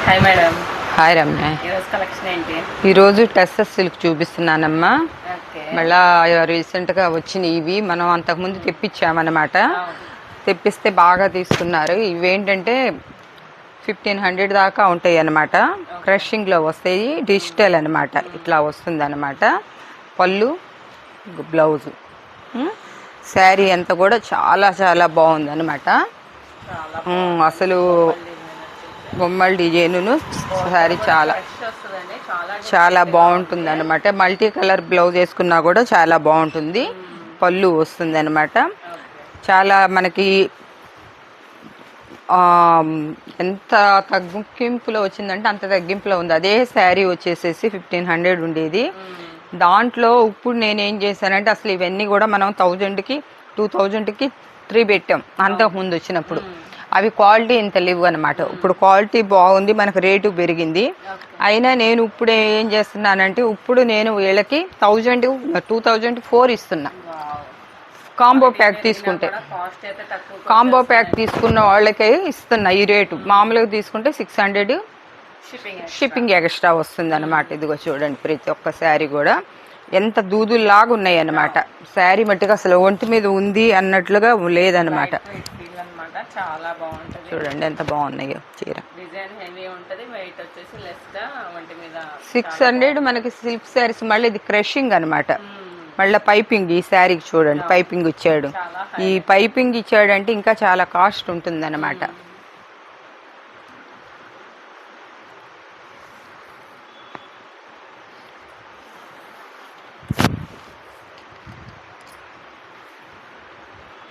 Hi madam. Hi Ramya. ఈరోజు collection ఏంటి? ఈరోజు టెస్సెస్ సిల్క్ చూపిస్తున్నానమ్మా. ఓకే. మళ్ళా రీసెంట్గా వచ్చినాయి ఇవి. మనం అంతకుముందు తెప్పించామన్నమాట. తెప్పిస్తే బాగా తీసుకున్నారు. ఇవేంటంటే 1500 దాకా ఉంటాయి అన్నమాట. క్రషింగ్లో వస్తాయి. డిజిటల్ అనమాట. ఇట్లా వస్తుంది అనమాట. పళ్ళు, బ్లౌజు, శారీ అంతా కూడా చాలా చాలా బాగుంది అనమాట. అసలు బొమ్మల డిజైను శారీ చాలా చాలా బాగుంటుంది అనమాట. మల్టీ కలర్ బ్లౌజ్ వేసుకున్నా కూడా చాలా బాగుంటుంది. పళ్ళు వస్తుంది అనమాట. చాలా మనకి ఎంత తగ్గింపులో వచ్చిందంటే అంత తగ్గింపులో ఉంది. అదే శారీ వచ్చేసేసి 1500 ఉండేది. దాంట్లో ఇప్పుడు నేనేం చేశానంటే అసలు ఇవన్నీ కూడా మనం 1000కి 2000కి 3 పెట్టాం అంతకుముందు వచ్చినప్పుడు. అవి క్వాలిటీ ఇంత లేవు అనమాట. ఇప్పుడు క్వాలిటీ బాగుంది, మనకు రేటు పెరిగింది. అయినా నేను ఇప్పుడు ఏం చేస్తున్నానంటే ఇప్పుడు నేను వీళ్ళకి 2004 ఇస్తున్నా. కాంబో ప్యాక్ తీసుకుంటే కాంబో ప్యాక్ తీసుకున్న వాళ్ళకే ఇస్తున్నా ఈ రేటు. మామూలుగా తీసుకుంటే 600 షిప్పింగ్ ఎక్స్ట్రా వస్తుంది అనమాట. ఇదిగో చూడండి, ప్రతి ఒక్క శారీ కూడా ఎంత దూదుల్లాగా ఉన్నాయి అన్నమాట. శారీ మట్టిగా అసలు ఒంటి మీద ఉంది అన్నట్లుగా లేదనమాట. చాలా బాగుంటుంది. చూడండి ఎంత బాగున్నాయో. చీర డిజైన్ హెవీ ఉంటుంది, వెయిట్ వచ్చేసి లెస్ గా ఒంటి మీద 600 మనకి సిల్క్ శారీస్. మళ్ళీ ఇది క్రషింగ్ అనమాట. మళ్ళీ పైపింగ్ ఈ శారీకి చూడండి, పైపింగ్ ఇచ్చాడు. ఈ పైపింగ్ ఇచ్చాడంటే ఇంకా చాలా కాస్ట్ ఉంటుంది అనమాట.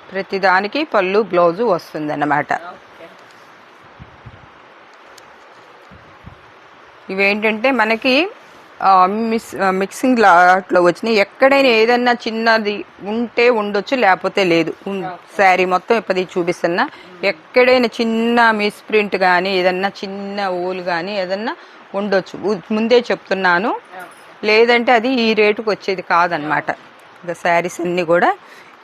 ప్రతిదానికి పళ్ళు బ్లౌజు వస్తుంది అన్నమాట. ఇవేంటంటే మనకి మిక్సింగ్ లాట్లో వచ్చినాయి. ఎక్కడైనా ఏదన్నా చిన్నది ఉంటే ఉండొచ్చు, లేకపోతే లేదు. శారీ మొత్తం ఇప్పుడు చూపిస్తున్నా. ఎక్కడైనా చిన్న మిస్ప్రింట్ కానీ ఏదన్నా చిన్న ఊలు కానీ ఏదన్నా ఉండొచ్చు, ముందే చెప్తున్నాను. లేదంటే అది ఈ రేటుకు వచ్చేది కాదనమాట. ఇంకా శారీస్ అన్నీ కూడా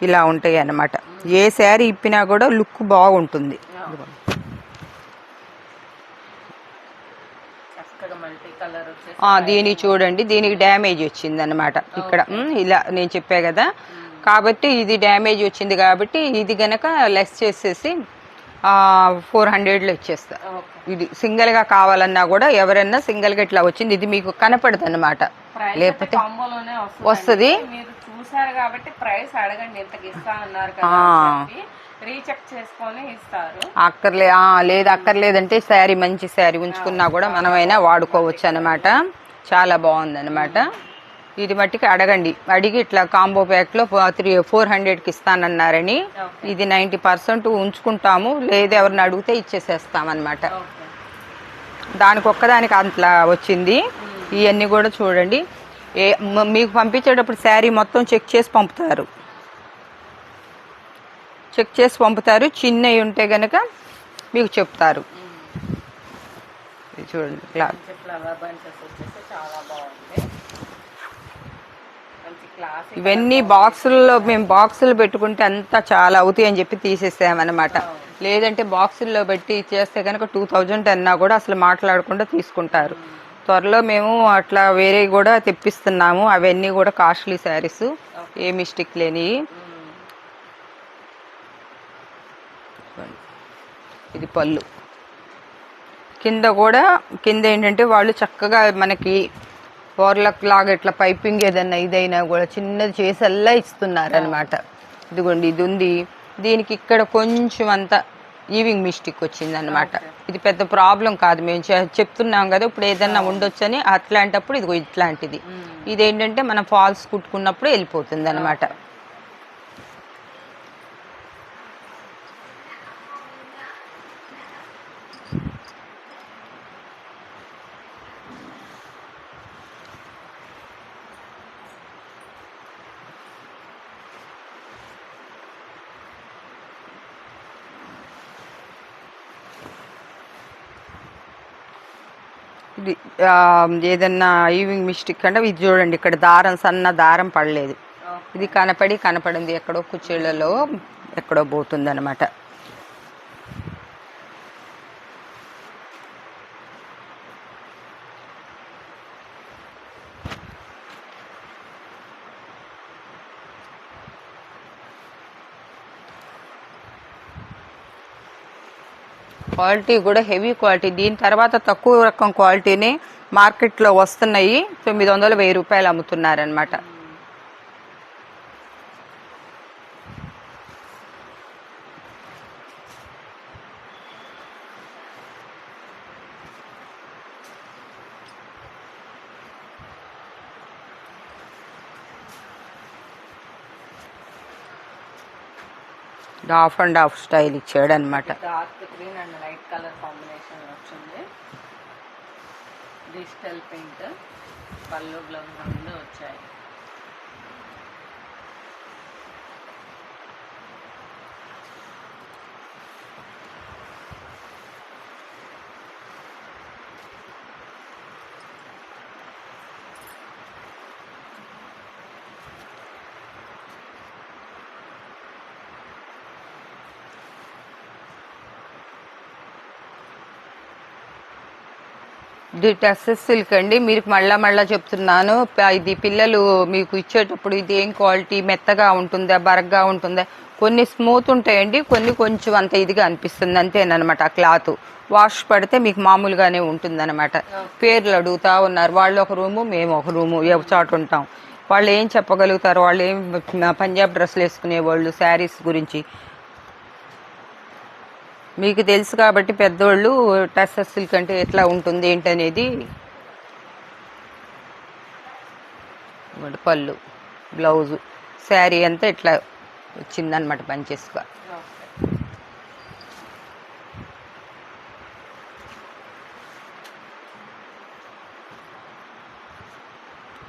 ఇలా ఉంటాయి అన్నమాట. ఏ శారీ ఇప్పినా కూడా లుక్ బాగుంటుంది. దీనికి చూడండి, దీనికి డ్యామేజ్ వచ్చింది అనమాట ఇక్కడ. ఇలా నేను చెప్పా కదా, కాబట్టి ఇది డ్యామేజ్ వచ్చింది కాబట్టి ఇది గనక లెస్ చేసేసి 400లో ఇచ్చేస్తా. ఇది సింగిల్గా కావాలన్నా కూడా ఎవరన్నా సింగిల్గా ఇట్లా వచ్చింది ఇది మీకు కనపడదు అనమాట. లేకపోతే వస్తుంది. చూసారు కాబట్టి ప్రైస్ అడగండి, ఎంతకి ఇస్తా అన్నారు కదా, రీచెక్ చేసుకొని ఇస్తారు. లేదు అక్కర్లేదంటే శారీ మంచి శారీ ఉంచుకున్నా కూడా మనమైనా వాడుకోవచ్చు అనమాట. చాలా బాగుంది అనమాట. ఇది మట్టికి అడగండి, అడిగి ఇట్లా కాంబో ప్యాక్లో 400కి ఇస్తానన్నారని. ఇది 90% ఉంచుకుంటాము, లేదు ఎవరిని అడిగితే ఇచ్చేసేస్తామన్నమాట. దానికి ఒక్కదానికి అట్లా వచ్చింది. ఇవన్నీ కూడా చూడండి, మీకు పంపించేటప్పుడు శారీ మొత్తం చెక్ చేసి పంపుతారు. చిన్నవి ఉంటే గనక మీకు చెప్తారు. చూడండి, ఇవన్నీ బాక్సుల్లో మేము బాక్సులు పెట్టుకుంటే అంతా చాలా అవుతాయి అని చెప్పి తీసేసామన్నమాట. లేదంటే బాక్సుల్లో పెట్టి చేస్తే కనుక 2000 అన్నా కూడా అసలు మాట్లాడకుండా తీసుకుంటారు. త్వరలో మేము అట్లా వేరే కూడా తెప్పిస్తున్నాము. అవన్నీ కూడా కాస్ట్లీ శారీస్, ఏ మిస్టేక్ లేని. ఇది పళ్ళు. కింద ఏంటంటే వాళ్ళు చక్కగా మనకి ఓర్లక్ లాగా ఇట్లా పైపింగ్ ఏదన్నా ఇదైనా కూడా చిన్నది చేసేలా ఇస్తున్నారు అనమాట. ఇదిగోండి, ఇది ఉంది. దీనికి ఇక్కడ కొంచెం అంతా ఈవింగ్ మిస్టేక్ వచ్చింది అనమాట. ఇది పెద్ద ప్రాబ్లం కాదు, మేము చెప్తున్నాం కదా. ఇప్పుడు ఏదన్నా ఉండొచ్చు అని అట్లాంటప్పుడు ఇదిగో ఇట్లాంటిది. ఇదేంటంటే మనం ఫాల్స్ కుట్టుకున్నప్పుడు వెళ్ళిపోతుంది అనమాట. ఇది ఏదన్నా ఈవింగ్ మిస్టేక్ అంటే ఇది చూడండి, ఇక్కడ దారం సన్న దారం పడలేదు. ఇది కనపడింది ఎక్కడో కుర్చీలలో ఎక్కడో పోతుంది అనమాట. క్వాలిటీ కూడా హెవీ క్వాలిటీ. దీని తర్వాత తక్కువ రకం క్వాలిటీని మార్కెట్లో వస్తున్నాయి, 900 1000 రూపాయలు అమ్ముతున్నారనమాట. ఆఫ్ అండ్ ఆఫ్ స్టైల్ ఇచ్చాడు అనమాట. Dark green and light colour combination వచ్చింది. డిజిటల్ పెయింట్ పళ్ళు బ్లౌజ్ రెండు వచ్చాయి. ఇది టెస్సెస్ సిల్క్ అండి. మీరు మళ్ళా చెప్తున్నాను, ఇది పిల్లలు మీకు ఇచ్చేటప్పుడు ఇది ఏం క్వాలిటీ, మెత్తగా ఉంటుందా బరగ్గా ఉంటుందా, కొన్ని స్మూత్ ఉంటాయండి, కొన్ని కొంచెం అంత ఇదిగా అనిపిస్తుంది అంతేనమాట. ఆ క్లాత్ వాష్ పడితే మీకు మామూలుగానే ఉంటుందన్నమాట. పేర్లు అడుగుతా ఉన్నారు, వాళ్ళు ఒక రూము మేము ఒక రూము ఒక చోట ఉంటాం. వాళ్ళు ఏం చెప్పగలుగుతారు, వాళ్ళు ఏం పంజాబ్ డ్రెస్సులు వేసుకునే వాళ్ళు శారీస్ గురించి మీకు తెలుసు కాబట్టి పెద్దోళ్ళు టస్సర్ సిల్క్ అంటే ఎట్లా ఉంటుంది ఏంటనేది. పళ్ళు బ్లౌజు శారీ అంతా ఇట్లా వచ్చిందనమాట బంచెస్గా.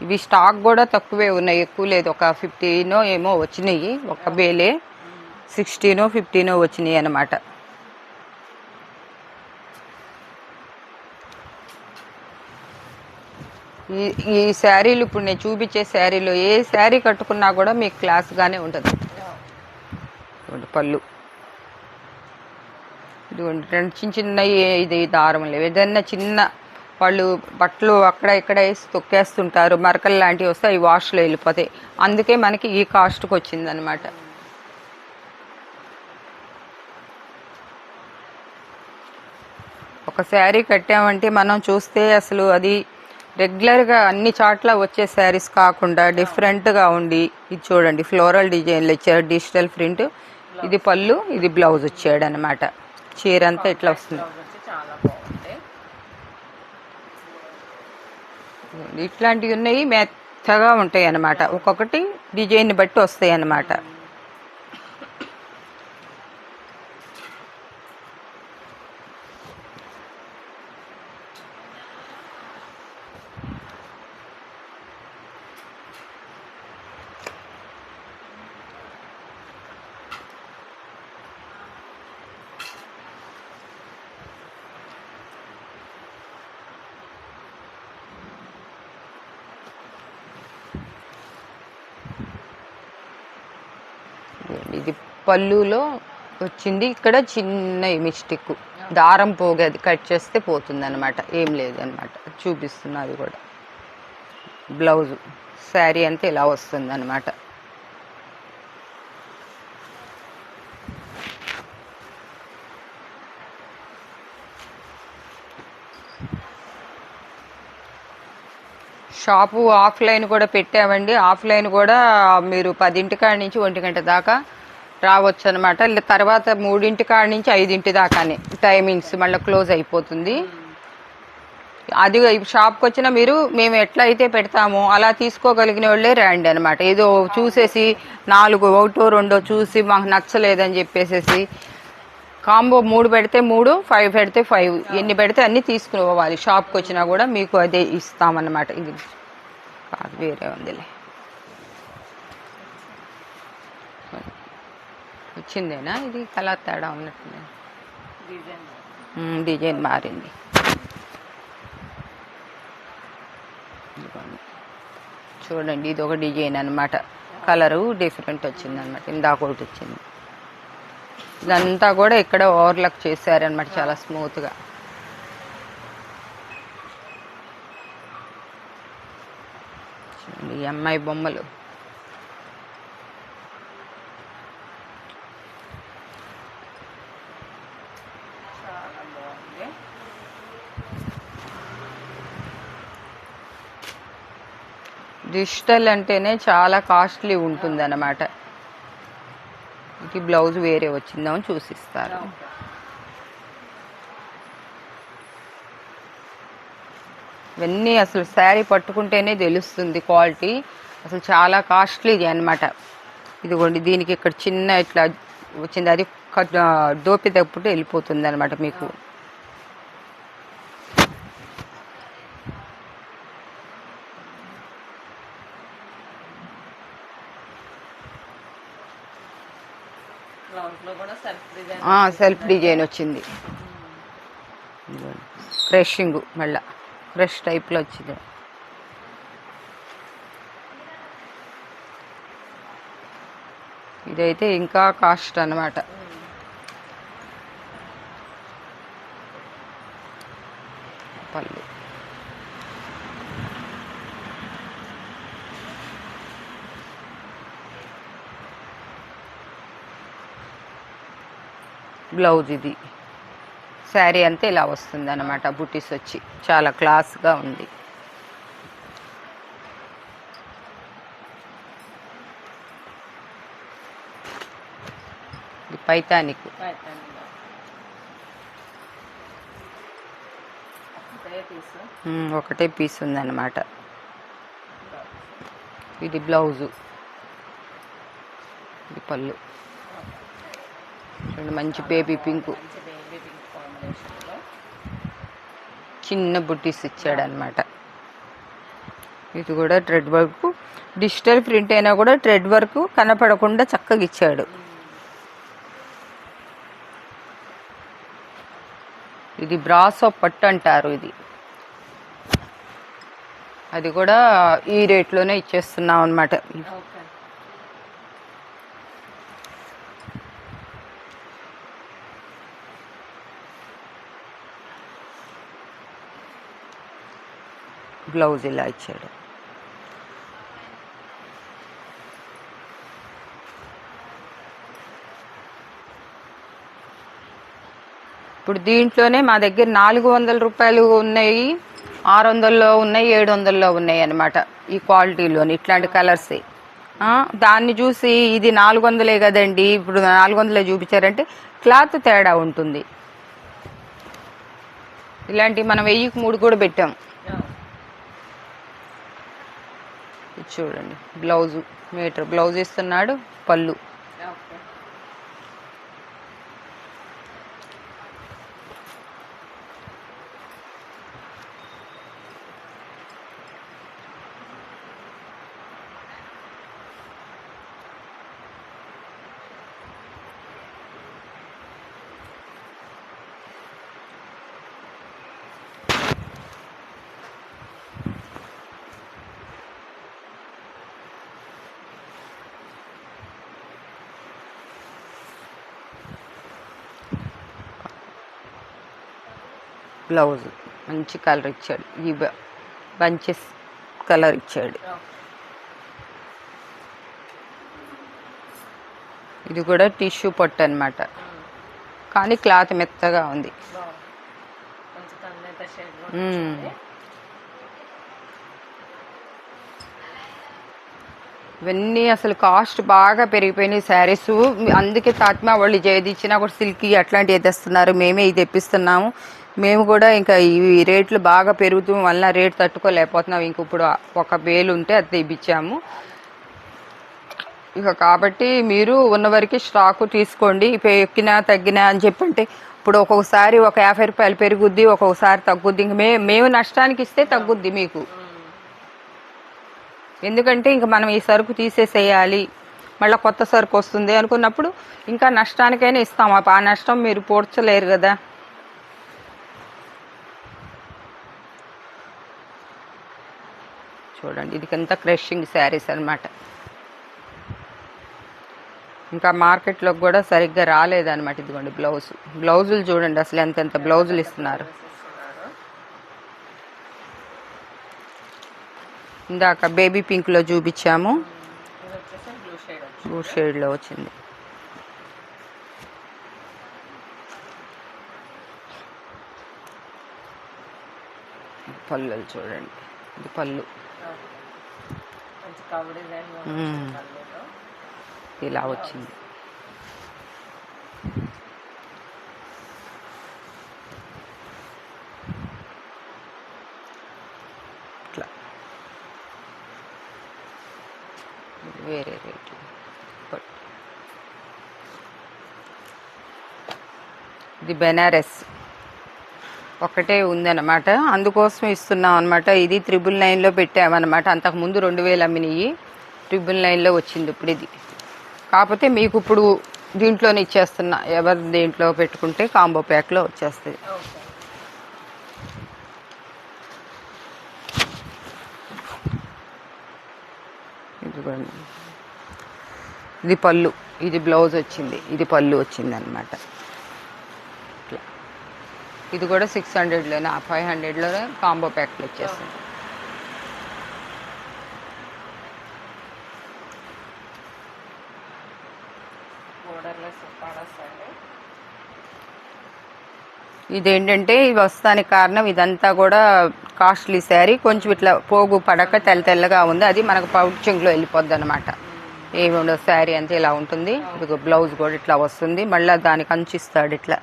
ఇవి స్టాక్ కూడా తక్కువే ఉన్నాయి, ఎక్కువ లేదు. ఒక 15 ఏమో వచ్చినాయి, ఒక బేలే 16 15 వచ్చినాయి అన్నమాట. ఈ శారీలు ఇప్పుడు నేను చూపించే శారీలో ఏ శారీ కట్టుకున్నా కూడా మీకు క్లాస్గానే ఉంటుంది. పళ్ళు ఇదిగోండి, రెండు చిన్నవి ఇది దారం లేవు. ఏదైనా చిన్న వాళ్ళు బట్టలు అక్కడ ఇక్కడ వేసి తొక్కేస్తుంటారు, మరకలు లాంటివి వస్తే అవి వాష్లో వెళ్ళిపోతాయి. అందుకే మనకి ఈ కాస్ట్కి వచ్చిందనమాట. ఒక శారీ కట్టామంటే మనం చూస్తే అసలు అది రెగ్యులర్గా అన్ని చోట్ల వచ్చే శారీస్ కాకుండా డిఫరెంట్గా ఉండి, ఇది చూడండి ఫ్లోరల్ డిజైన్లు ఇచ్చారు, డిజిటల్ ప్రింట్. ఇది పళ్ళు, ఇది బ్లౌజ్ వచ్చాడు అనమాట. చీర అంతా ఇట్లా వస్తుంది. ఇట్లాంటివి ఉన్నాయి, మెత్తగా ఉంటాయి అన్నమాట. ఒక్కొక్కటి డిజైన్ బట్టి వస్తాయి అన్నమాట. ఇది పళ్ళులో వచ్చింది. ఇక్కడ చిన్న మిస్టేక్, దారం పోగే, అది కట్ చేస్తే పోతుంది అనమాట, ఏం లేదనమాట. చూపిస్తున్నది కూడా బ్లౌజు. శారీ అంతా ఇలా వస్తుంది అనమాట. షాపు ఆఫ్లైన్ కూడా పెట్టామండి. ఆఫ్లైన్ కూడా మీరు 10 కాడ నుంచి 1 గంట దాకా రావచ్చు అనమాట. తర్వాత 3 కాడ నుంచి 5 దాకానే టైమింగ్స్, మళ్ళీ క్లోజ్ అయిపోతుంది. అది షాప్కి వచ్చినా మీరు మేము ఎట్లా అయితే పెడతామో అలా తీసుకోగలిగిన వాళ్ళే రండి అనమాట. ఏదో చూసేసి 4 1 2 చూసి మాకు నచ్చలేదని చెప్పేసేసి కాంబో 3 పెడితే 3, 5 పెడితే 5, ఎన్ని పెడితే అన్ని తీసుకుని పోవాలి. షాప్కి వచ్చినా కూడా మీకు అదే ఇస్తామన్నమాట. ఇది కాదు, వేరే ఉందిలే. వచ్చిందేనా, ఇది కలర్ తేడా ఉన్నట్టు, డిజైన్ మారింది. చూడండి, ఇది ఒక డిజైన్ అనమాట, కలరు డిఫరెంట్ వచ్చింది అనమాట. ఇందాక ఒకటి వచ్చింది. ఇదంతా కూడా ఇక్కడ ఓవర్లాక్ చేశారనమాట, చాలా స్మూత్గా. చూడండి, ఈ అమ్మాయి బొమ్మలు. డిజిటల్ అంటేనే చాలా కాస్ట్లీ ఉంటుంది అన్నమాట. ఇది బ్లౌజ్ వేరే వచ్చిందామని చూసిస్తారు. ఇవన్నీ అసలు శారీ పట్టుకుంటేనే తెలుస్తుంది క్వాలిటీ. అసలు చాలా కాస్ట్లీది అనమాట. ఇదిగోండి, దీనికి ఇక్కడ చిన్న ఇట్లా వచ్చింది, అది దోపి తప్పుడు వెళ్ళిపోతుంది అనమాట మీకు. సెల్ఫ్ డిజైన్ వచ్చింది. క్రషింగ్ మళ్ళా క్రష్ టైప్లో వచ్చింది. ఇదైతే ఇంకా కాస్ట్ అన్నమాట. పళ్ళు బ్లౌజ్ ఇది. శారీ అంతా ఇలా వస్తుంది అన్నమాట. బుటీస్ వచ్చి చాలా క్లాస్గా ఉంది. ఇది పైతానిక్. ఒకటే పీస్ ఉందన్నమాట. ఇది బ్లౌజు, ఇది పళ్ళు. మంచి బేబీ పింక్, చిన్న బుట్టీస్ ఇచ్చాడు అనమాట. ఇది కూడా థ్రెడ్ వర్క్, డిజిటల్ ప్రింట్ అయినా కూడా థ్రెడ్ వర్క్ కనపడకుండా చక్కగా ఇచ్చాడు. ఇది బ్రాసో పట్టు అంటారు. ఇది అది కూడా ఈ రేట్లోనే ఇచ్చేస్తున్నాం అనమాట. బ్లౌజ్ ఇలా ఇచ్చాడు. ఇప్పుడు దీంట్లోనే మా దగ్గర 400 రూపాయలు ఉన్నాయి, 600లో ఉన్నాయి, 700లో ఉన్నాయి అన్నమాట. ఈ క్వాలిటీలోని ఇట్లాంటి కలర్సే. దాన్ని చూసి ఇది 400లే కదండి, ఇప్పుడు 400 చూపించారంటే క్లాత్ తేడా ఉంటుంది. ఇలాంటివి మనం 1000కి 3 కూడా పెట్టాం. చూడండి, బ్లౌజు మీటర్ బ్లౌజ్ ఇస్తున్నాడు. పళ్ళు బ్లౌజ్ మంచి కలర్ ఇచ్చాడు. ఈ బంచెస్ కలర్ ఇచ్చాడు. ఇది కూడా టిష్యూ పట్టు అనమాట, కానీ క్లాత్ మెత్తగా ఉంది. ఇవన్నీ అసలు కాస్ట్ బాగా పెరిగిపోయినాయి శారీస్. అందుకే తాత్మా వాళ్ళు ఏది ఇచ్చినా కూడా సిల్కీ అట్లాంటివి తెస్తున్నారు. మేమే ఇది తెప్పిస్తున్నాము. మేము కూడా ఇంకా ఈ రేట్లు బాగా పెరుగుతూ వల్ల రేట్ తట్టుకోలేకపోతున్నాం. ఇంక ఇప్పుడు 1000 ఉంటే అది తెప్పించాము ఇక. కాబట్టి మీరు ఉన్నవరకు స్టాకు తీసుకోండి. ఇప్పుడు ఎక్కినా తగ్గినా అని చెప్పంటే ఇప్పుడు ఒక్కొక్కసారి ఒక 50 రూపాయలు పెరుగుద్ది, ఒక్కొక్కసారి తగ్గుద్ది. ఇంక మేము నష్టానికి ఇస్తే తగ్గుద్ది మీకు. ఎందుకంటే ఇంక మనం ఈ సరుకు తీసేసేయాలి, మళ్ళీ కొత్త సరుకు వస్తుంది అనుకున్నప్పుడు ఇంకా నష్టానికైనా ఇస్తాం. ఆ నష్టం మీరు పూడ్చలేరు కదా. చూడండి, ఇది ఎంత క్రషింగ్ శారీస్ అనమాట. ఇంకా మార్కెట్లోకి కూడా సరిగ్గా రాలేదన్నమాట. ఇదిగోండి బ్లౌజులు చూడండి అసలు ఎంత బ్లౌజులు ఇస్తున్నారు. ఇందాక బేబీ పింక్లో చూపించాము, బ్లూ షేడ్లో వచ్చింది. పళ్ళు చూడండి, ఇది పళ్ళు. కవ్ డిజైన్ ఇలా వచ్చింది. ఇట్లా వేరే రేట్లు. ఇది బెనారస్ ఒకటే ఉందన్నమాట, అందుకోసం ఇస్తున్నాం అనమాట. ఇది 999లో పెట్టామన్నమాట. అంతకుముందు 2000 అమ్మినవి 999లో వచ్చింది ఇప్పుడు ఇది. కాకపోతే మీకు ఇప్పుడు దీంట్లోనే ఇచ్చేస్తున్నా, ఎవరు దేంట్లో పెట్టుకుంటే కాంబో ప్యాక్లో వచ్చేస్తుంది. ఇది పళ్ళు, ఇది బ్లౌజ్ వచ్చింది, ఇది పళ్ళు వచ్చింది అనమాట. ఇది కూడా 600లోనే 500లోనే కాంబో ప్యాక్లు వచ్చేస్తుంది. ఇదేంటంటే ఇవి వస్తానికి కారణం ఇదంతా కూడా కాస్ట్లీ శారీ, కొంచెం ఇట్లా పోగు పడక తెల్లగా ఉంది. అది మనకు పౌచింగ్లో వెళ్ళిపోద్ది అనమాట. ఏమి ఉండదు, శారీ అంతా ఇలా ఉంటుంది. ఇది బ్లౌజ్ కూడా ఇట్లా వస్తుంది, మళ్ళీ దానికి అంచిస్తాడు ఇట్లా.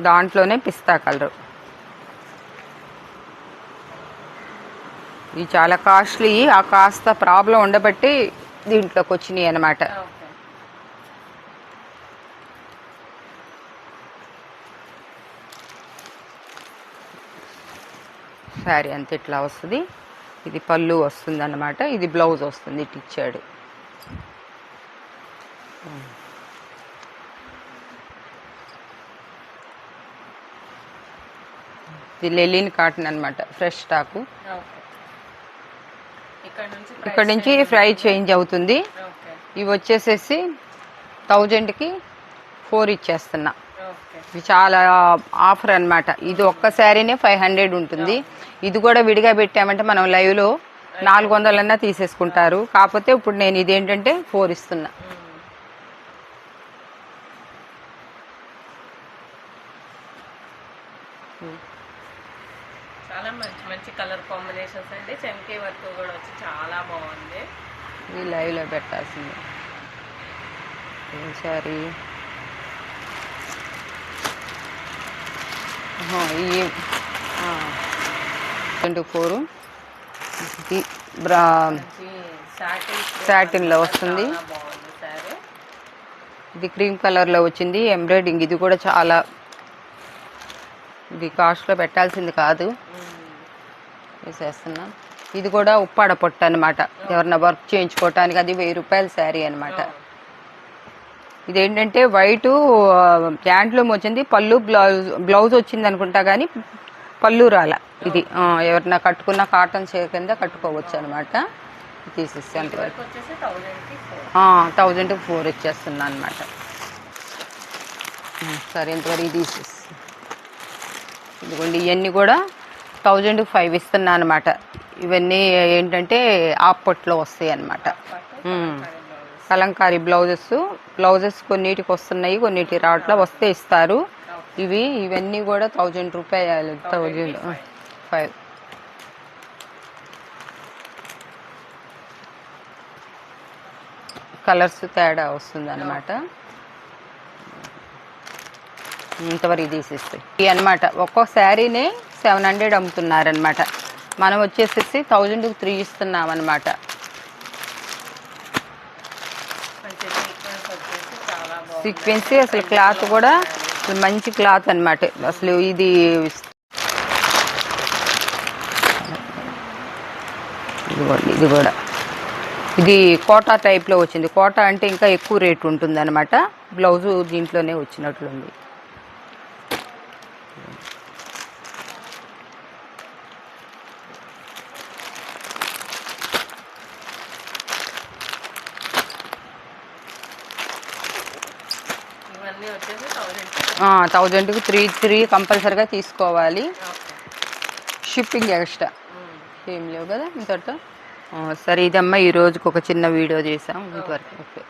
దాంట్లోనే పిస్తా కలరు. ఇది చాలా కాస్ట్లీ, ఆ కాస్త ప్రాబ్లం ఉండబట్టి దీంట్లోకి వచ్చినాయి అన్నమాట. శారీ అంతా ఇట్లా వస్తుంది. ఇది పళ్ళు వస్తుంది అన్నమాట, ఇది బ్లౌజ్ వస్తుంది. ఇటు ఇచ్చాడు. ఇది లెలిన్ కాటన్ అనమాట, ఫ్రెష్ స్టాకు. ఇక్కడ నుంచి ప్రైస్ చేంజ్ అవుతుంది. ఇవి వచ్చేసేసి 1000కి 4 ఇచ్చేస్తున్నా. ఇది చాలా ఆఫర్ అనమాట. ఇది ఒక్క శారీనే 500 ఉంటుంది. ఇది కూడా విడిగా పెట్టామంటే మనం లైవ్లో 400 తీసేసుకుంటారు. కాకపోతే ఇప్పుడు నేను ఇదేంటంటే 4 ఇస్తున్నా. చాలా మంచి మంచి కలర్ కాంబినేషన్స్ అండి. చెంకీ వర్క్ కూడా వచ్చి చాలా బాగుంది. ఇది లైవ్లో పెట్టాల్సింది. సారీ ఈ 24 ఇది సాటిన్లో వస్తుంది. ఇది క్రీమ్ కలర్లో వచ్చింది, ఎంబ్రాయిడింగ్. ఇది కూడా చాలా, ఇది కాస్ట్లో పెట్టాల్సింది కాదు, వేసేస్తున్నా. ఇది కూడా ఉప్పాడ పొట్టు అనమాట, ఎవరన్నా వర్క్ చేయించుకోవటానికి. అది 1000 రూపాయల శారీ అనమాట. ఇదేంటంటే వైటు ప్యాంట్లూమ్ వచ్చింది, పళ్ళు బ్లౌజ్ వచ్చింది అనుకుంటా, కానీ పళ్ళు రాల. ఇది ఎవరన్నా కట్టుకున్న కాటన్ చీర కింద కట్టుకోవచ్చు అనమాట. తీసేసి అంతవరకు 1000కి 4 ఇచ్చేస్తున్నా అనమాట. సరే, ఇంతవరకు తీసేసి ఇదిగోండి. ఇవన్నీ కూడా 1000కి 5 ఇస్తున్నా అనమాట. ఇవన్నీ ఏంటంటే ఆప్పట్లో వస్తాయి అన్నమాట. కలంకారీ బ్లౌజెస్ కొన్నిటికి వస్తున్నాయి, కొన్నిటికి రావట్లా. వస్తే ఇస్తారు. ఇవన్నీ కూడా 1000 రూపాయలు, 1005. కలర్స్ తేడా వస్తుంది అన్నమాట. ఇంతవరకు తీసేస్తాయి ఇవి అనమాట. ఒక్కొక్క శారీనే 700 అమ్ముతున్నారనమాట. మనం వచ్చేసేసి 1000కి 3 ఇస్తున్నాం అనమాట. సీక్వెన్సీ అసలు క్లాత్ కూడా మంచి క్లాత్ అనమాట. అసలు ఇది ఇది కూడా ఇది కోటా టైప్లో వచ్చింది. కోటా అంటే ఇంకా ఎక్కువ రేటు ఉంటుంది అనమాట. బ్లౌజు దీంట్లోనే వచ్చినట్లుంది. ఇవన్నీ వచ్చేసి 1000కి 3 కంపల్సరీగా తీసుకోవాలి. షిప్పింగ్ ఎక్స్ట్రా ఏం లేవు కదా ఇంతటితో. సరే, ఇదమ్మా ఈ రోజుకి ఒక చిన్న వీడియో చేసాం ఇంతవరకు. ఓకే.